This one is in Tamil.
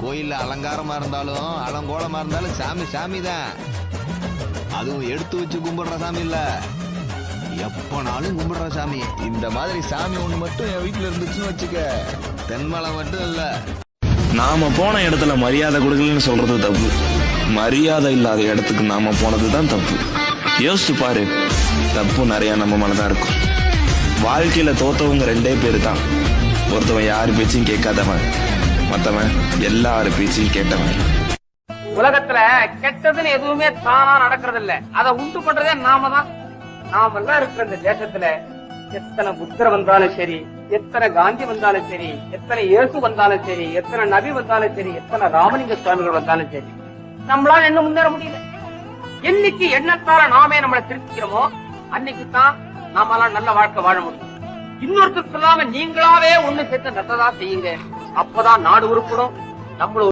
கோயில்ல அலங்காரமா இருந்தாலும் அலங்கோலமா இருந்தாலும் சாமி சாமி தான். அதுவும் எடுத்து வச்சு கும்பிடுற சாமி இல்ல, எப்பனாலும் கும்பிடுற சாமி. இந்த மாதிரி சாமி ஒண்ணு மட்டும் என் வீட்டுல இருந்துச்சுன்னு வச்சுக்க, தென்மலை மட்டும் இல்ல. நாம போன இடத்துல மரியாதை கொடுக்கலன்னு சொல்றது தப்பு. மரியாதை இல்லாத இடத்துக்கு நாம போனதுதான் தப்பு. யோசிச்சு பாரு, தப்பு நிறைய நம்ம மேலதான் இருக்கும். வாழ்க்கையில தோத்தவங்க 2 பேரு தான். ஒருத்தவன் யாரு பேச்சையும் கேட்காதவன், மத்தவன் எல்லாரு பேச்சையும் கேட்டவன். உலகத்துல கெட்டதுன்னு எதுவுமே தானா நடக்கிறது இல்ல, அதை உண்டு பண்றதே நாம தான். நாம எல்லாம் இருக்கிற இந்த தேசத்துல எத்தனை புத்தர் வந்தாலும் சரி, எத்தனை காந்தி வந்தாலும் சரி, எத்தனை இயேசு வந்தாலும் சரி, எத்தனை நபி வந்தாலும் சரி, எத்தனை ராமலிங்க சுவாமிகள் வந்தாலும் சரி, நம்மளால என்ன முன்னேற முடியல. என்னைக்கு எண்ணத்தால நாமே நம்மளை திருத்திக்கிறோமோ அன்னைக்குதான் நாமெல்லாம் நல்ல வாழ்க்கை வாழ முடியும். இன்னொருத்தருக்கு இல்லாம நீங்களாவே ஒண்ணு சேர்த்து நல்லதா செய்யுங்க. அப்பதான் நாடு உருப்படும். நம்மள